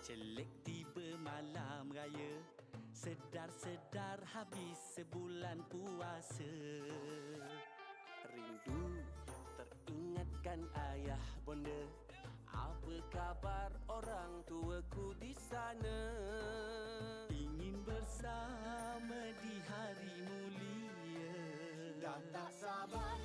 Celek tiba malam raya, sedar-sedar habis sebulan puasa. Rindu teringatkan ayah bonda, apa kabar orang tuaku di sana? Ingin bersama di hari mulia, dan tak sabar